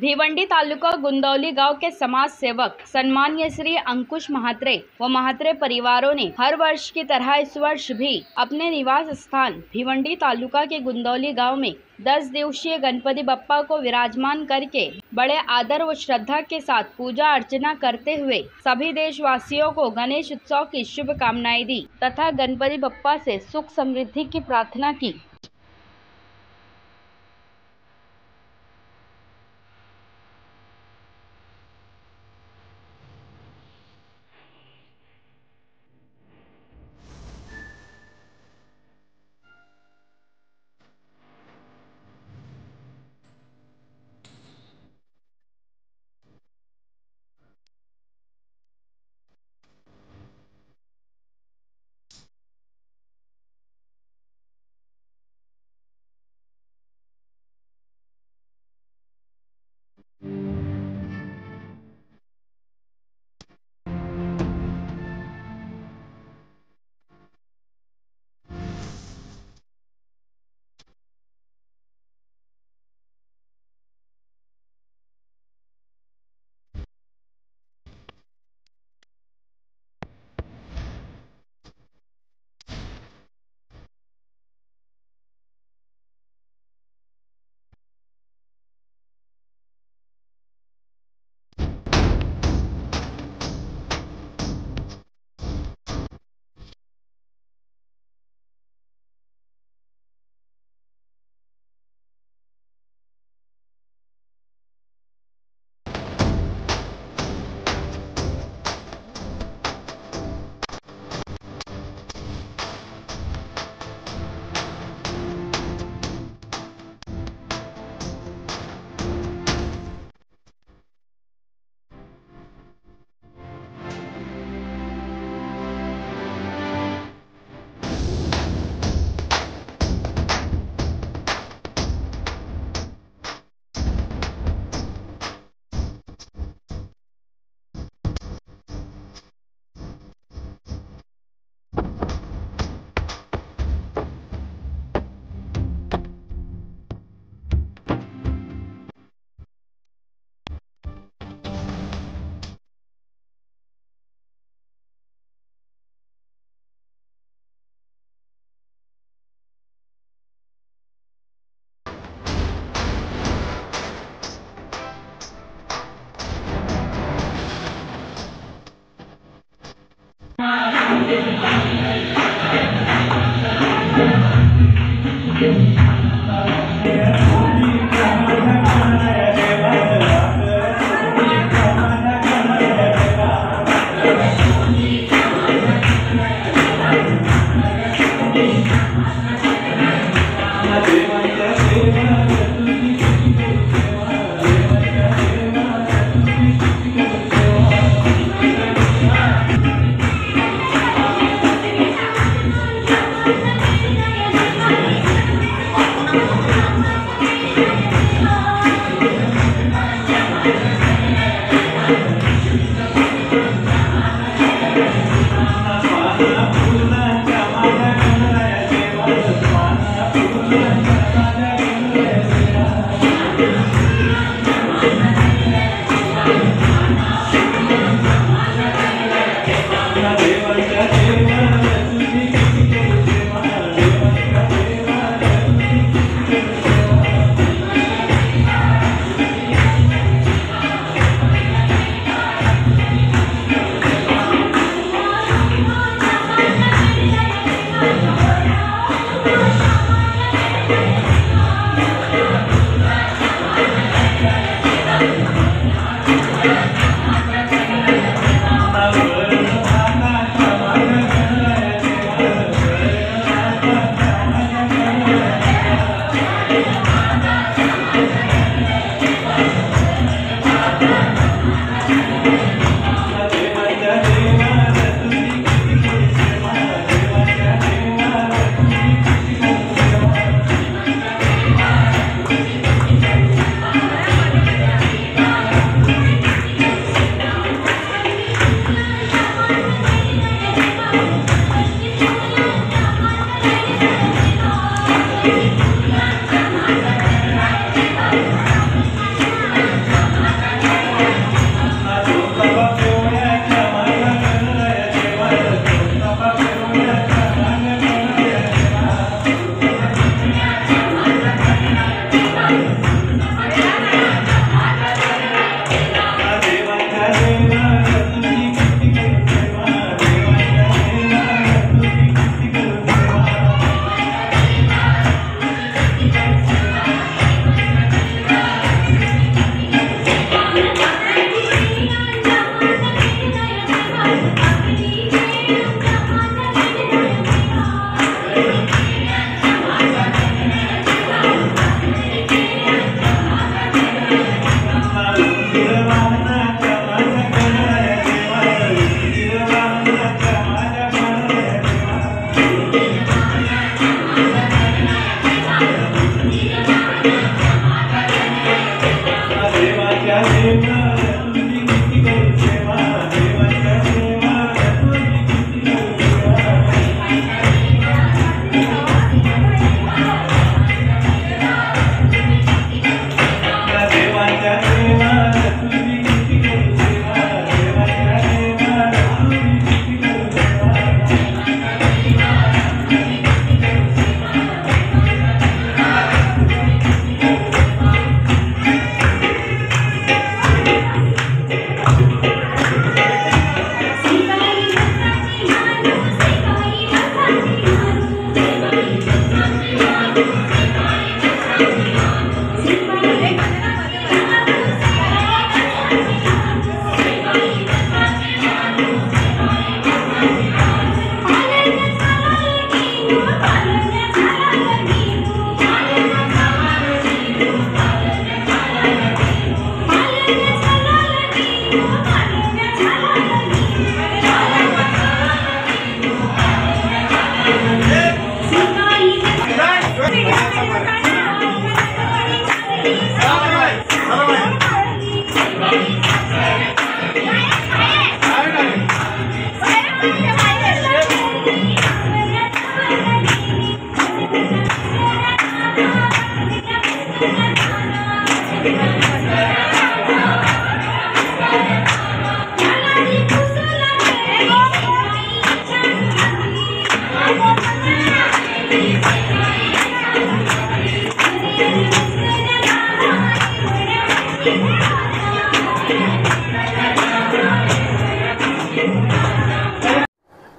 भिवंडी तालुका गुंदौली गांव के समाज सेवक सम्मानीय श्री अंकुश महात्रे व महात्रे परिवारों ने हर वर्ष की तरह इस वर्ष भी अपने निवास स्थान भिवंडी तालुका के गुंदौली गांव में 10 दिवसीय गणपति बप्पा को विराजमान करके बड़े आदर व श्रद्धा के साथ पूजा अर्चना करते हुए सभी देशवासियों को गणेश उत्सव की शुभकामनाएं दी तथा गणपति बप्पा से सुख समृद्धि की प्रार्थना की।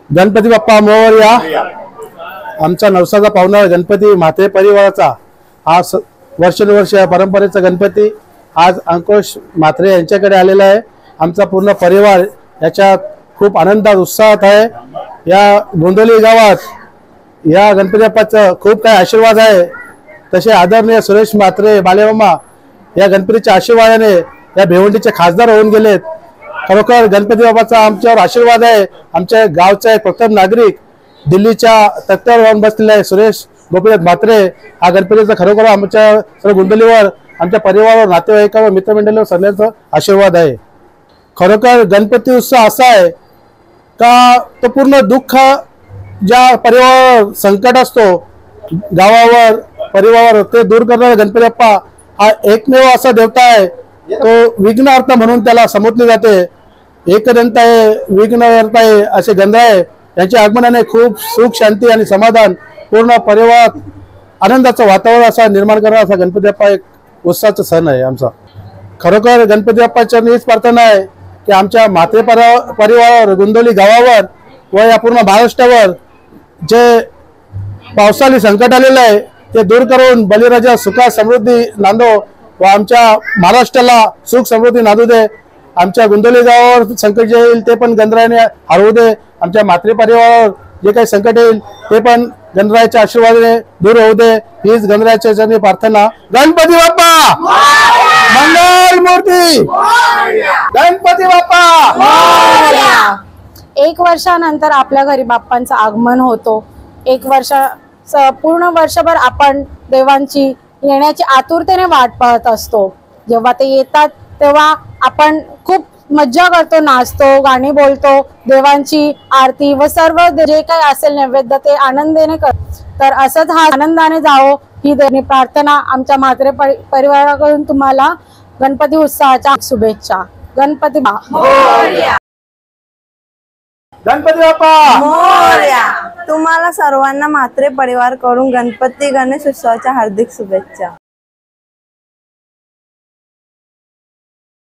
गणपती बाप्पा मोरया। आमचा नवसाचा पाहुणा गणपती म्हात्रे परिवाराचा हा वर्षानुवर्ष परंपरेचा गणपती आज अंकुश म्हात्रे यांच्याकडे आलेला आहे। आमचा पूर्ण परिवार याच्यात खूप आनंदात उत्साहात आहे। या गोंदवली गावात या गणपती बाप्पाचा खूप काही आशीर्वाद आहे। तसे आदरणीय सुरेश म्हात्रे बालेमामा या गणपतीच्या आशीर्वादाने या भिवंडीचे खासदार होऊन गेलेत। खरोखर गणपती बाप्पाचा आमच्यावर आशीर्वाद आहे। आमच्या गावचा एक प्रथम नागरिक दिल्लीच्या तख्त्यावर जाऊन बसलेला आहे सुरेश गोपीनाथ म्हात्रे। हा गणपतीचा खरोखर आमच्या सर्व गोंदवलीवर, आमच्या परिवारावर, नातेवाईकांवर, मित्रमंडळीवर सगळ्यांचा आशीर्वाद आहे। खरोखर गणपती उत्सव असा आहे का तो पूर्ण दुःख ज्या परिवारावर संकट असतो गावावर परिवारावर ते दूर करणारा गणपती बाप्पा हा एकमेव असा देवता आहे। तो विघ्नहर्ता म्हणून त्याला संबोधले जाते। एकदंत आहे, विघ्नहर्ता आहे असे गणराय यांच्या आगमनाने खूप सुख शांती आणि समाधान पूर्ण परिवारात आनंदाचं वातावरण असा निर्माण करणारा असा गणपती बाप्पा एक उत्साहाचा सण आहे आमचा। खरोखर गणपती बाप्पाच्या हीच प्रार्थना आहे की आमच्या म्हात्रे परिवारावर, गोंदवली गावावर व या पूर्ण महाराष्ट्रावर जे पावसाळी संकट आलेलं आहे ते दूर करून बळीराजा सुखा समृद्धी नांदो व आमच्या महाराष्ट्राला सुख समृद्धी नांदू दे। आमच्या गोंदवली गावावर संकट जे येईल ते पण गणरायाने हरवू दे। आमच्या म्हात्रे परिवारावर जे काही संकट येईल ते पण गणरायाच्या आशीर्वादाने दूर होऊ दे। हीच गणरायाच्या चरणी प्रार्थना। गणपती बाप्पा मंगल मूर्ती, गणपती बाप्पा। एक वर्षानंतर आपल्या घरी बाप्पांचं आगमन होतो। एक वर्ष पूर्ण वर्षभर आपण देवांची येण्याची आतुरतेने वाट पाहत असतो। जेव्हा ते येतात तेव्हा आपण खूप मज्जा करतो, नाचतो, गाणी बोलतो, देवांची आरती व सर्व जे काही असेल नैवेद्य ते आनंदाने करतो। तर असंच हा आनंदाने जावो ही प्रार्थना आमच्या म्हात्रे परिवाराकडून तुम्हाला गणपती उत्सवाच्या शुभेच्छा। गणपती मोरया। गणपती बाप्पा मोरया। तुम्हाला सर्वांना म्हात्रे परिवार कडून गणपती गणेश उत्सवाच्या हार्दिक शुभेच्छा।